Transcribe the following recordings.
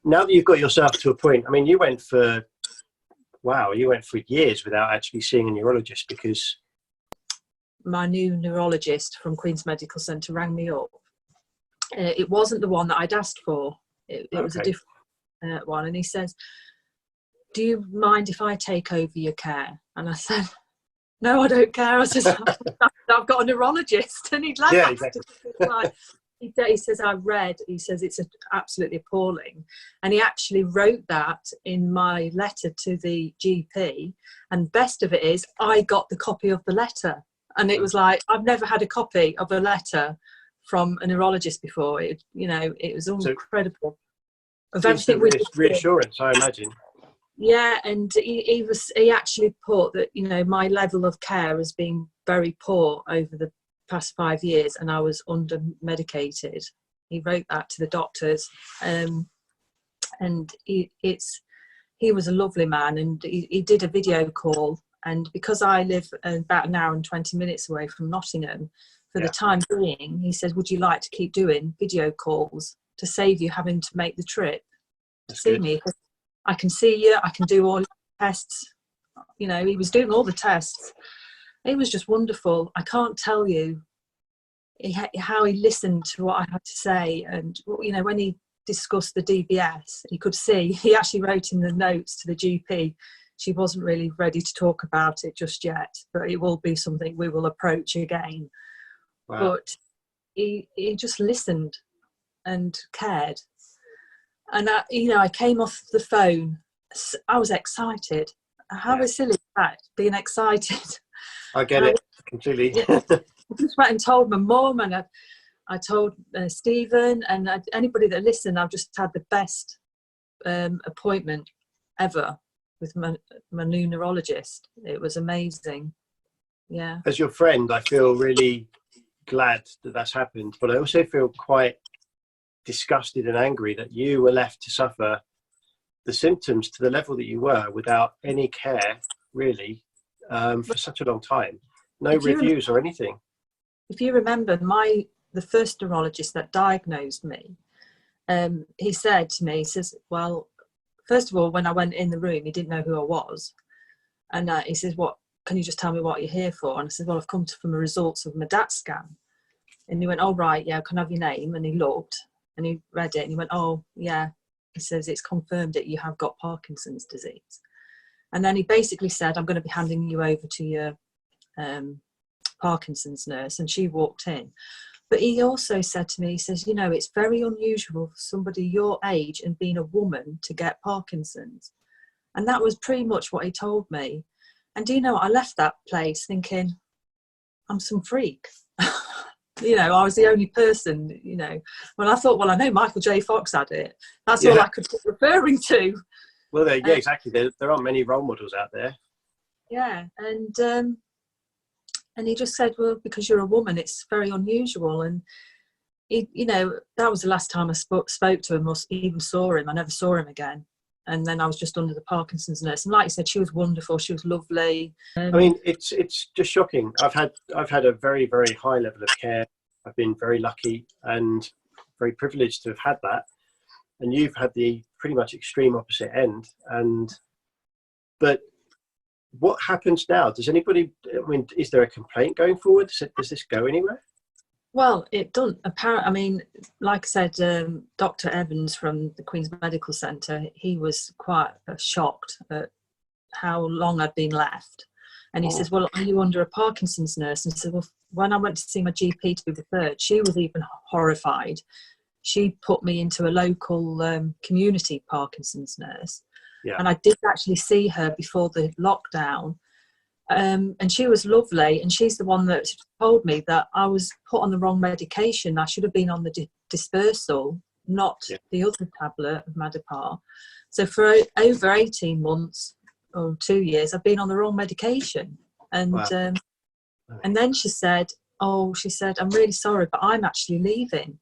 now that you've got yourself to a point, I mean, you went for years without actually seeing a neurologist because my new neurologist from Queen's Medical Centre rang me up. It wasn't the one that I'd asked for. It was a different one. And he says, do you mind if I take over your care? And I said, no, I don't care. I said, I've got a neurologist. And he'd laughed. Yeah, exactly. He says, he says, it's absolutely appalling. And he actually wrote that in my letter to the GP. And best of it is, I got the copy of the letter. And it was like, I've never had a copy of a letter from a neurologist before. It was all incredible. Of everything it's reassurance, I imagine. Yeah, and he actually put that, my level of care has been very poor over the past 5 years, and I was under medicated. He wrote that to the doctors, and he was a lovely man, and he did a video call. And because I live about an hour and 20 minutes away from Nottingham, for the time being, he said, would you like to keep doing video calls to save you having to make the trip to see me? I can see you, I can do all the tests. He was doing all the tests. It was just wonderful. I can't tell you how he listened to what I had to say. And, when he discussed the DBS, he could see, he actually wrote in the notes to the GP, she wasn't really ready to talk about it just yet, but it will be something we will approach again. Wow. But he just listened and cared. And I came off the phone. I was excited. How silly is that? Being excited. I get it completely. I just went and told my mum, and I told Stephen, and anybody that listened. I've just had the best appointment ever with my new neurologist. It was amazing. Yeah. As your friend, I feel really glad that that's happened, but I also feel quite disgusted and angry that you were left to suffer the symptoms to the level that you were without any care, really, for such a long time. No reviews or anything. If you remember, the first neurologist that diagnosed me, he said to me, he says, well, first of all, when I went in the room, he didn't know who I was. And he says, what, can you just tell me what you're here for? And I said, well, I've come from the results of my DAT scan. And he went, oh, right, yeah, can I have your name? And he looked and he read it and he went, oh, yeah. He says, it's confirmed that you have got Parkinson's disease. And then he basically said, I'm going to be handing you over to your Parkinson's nurse. And she walked in. But he also said to me, he says, it's very unusual for somebody your age and being a woman to get Parkinson's. And that was pretty much what he told me. And I left that place thinking, I'm some freak. I was the only person, Well, I thought, I know Michael J. Fox had it. That's all I could keep referring to. Well, exactly. There aren't many role models out there. Yeah, and he just said, well, because you're a woman, it's very unusual. And, that was the last time I spoke to him or even saw him. I never saw him again. And then I was just under the Parkinson's nurse. And like you said, she was wonderful. She was lovely. I mean, it's just shocking. I've had a very, very high level of care. I've been very lucky and very privileged to have had that. And you've had the pretty much extreme opposite end. But what happens now? Does anybody, is there a complaint going forward? Does this go anywhere? Well, it doesn't. Apparently, I mean, like I said, Dr. Evans from the Queen's Medical Centre, he was quite shocked at how long I'd been left. And he says, well, are you under a Parkinson's nurse? And he said, well, when I went to see my GP to be referred, she was even horrified. She put me into a local community Parkinson's nurse. Yeah. And I did actually see her before the lockdown. And she was lovely, and she's the one that told me that I was put on the wrong medication. I should have been on the dispersal, not the other tablet of Madapar. So for over 18 months or 2 years, I've been on the wrong medication. And and then she said, I'm really sorry, but I'm actually leaving.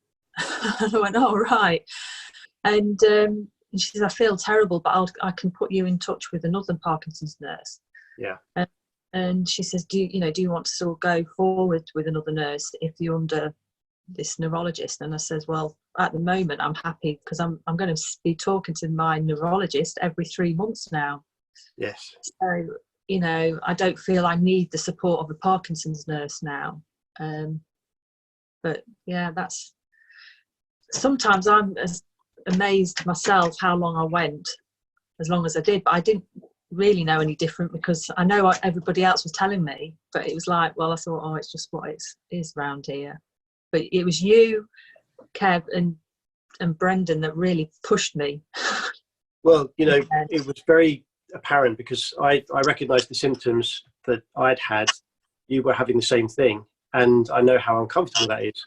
And I went, oh, right. And she said, I feel terrible, but I can put you in touch with another Parkinson's nurse. Yeah. And she says, do you want to sort of go forward with another nurse if you're under this neurologist, and I says, well, at the moment I'm happy because I'm going to be talking to my neurologist every 3 months now. Yes. So, you know, I don't feel I need the support of a Parkinson's nurse now. But yeah, that's, sometimes I'm amazed myself how long I went, as long as I did, but I didn't really know any different because I know what everybody else was telling me, but it was like, well, I thought, oh, it's just what it is around here. But it was you, Kev, and Brendan that really pushed me. Well, you know, it was very apparent because I recognised the symptoms that I'd had. You were having the same thing, and I know how uncomfortable that is.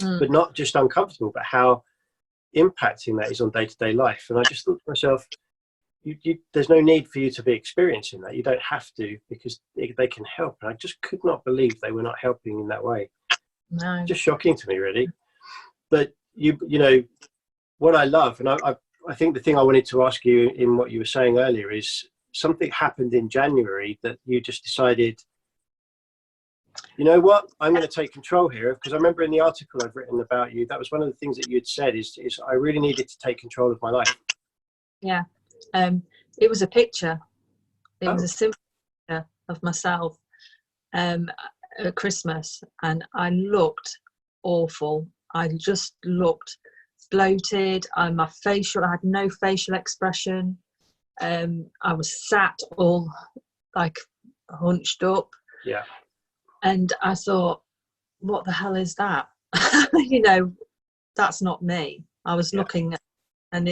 But not just uncomfortable, but how impacting that is on day-to-day life. And I just thought to myself, there's no need for you to be experiencing that. You don't have to, because they can help. And I just could not believe they were not helping in that way. No. Just shocking to me, really. But you know what I love, and I think the thing I wanted to ask you in what you were saying earlier is something happened in January that you just decided, you know what, I'm going to take control here. Because I remember in the article I've written about you, that was one of the things that you'd said is I really needed to take control of my life. Yeah. It was a picture. It was a simple picture of myself at Christmas, and I looked awful. I just looked bloated. I had no facial expression. I was sat all like hunched up. Yeah. And I thought, what the hell is that? You know, that's not me. I was looking at, and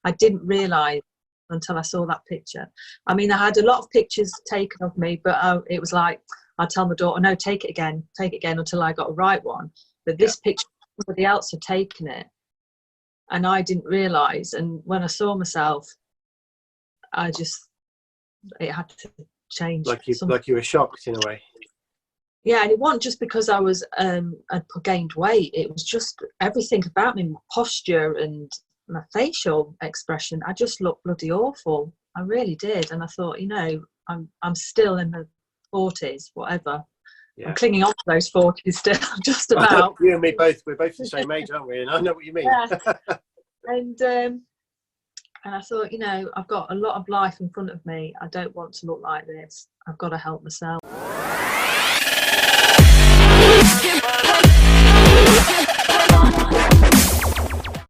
I didn't realise until I saw that picture. I mean, I had a lot of pictures taken of me, but it was like, I'd tell my daughter, no, take it again until I got a right one. But this picture, somebody else had taken it, and I didn't realise. And when I saw myself, it had to change. Like you were shocked in a way. Yeah, and it wasn't just because I had gained weight. It was just everything about me, my posture and my facial expression. I just looked bloody awful. I really did. And I thought, you know, I'm still in the 40s, whatever. Yeah. I'm clinging on to those 40s still, just about. You and me both. We're both the same age, aren't we? And I know what you mean. Yeah. And I thought, you know, I've got a lot of life in front of me. I don't want to look like this. I've got to help myself.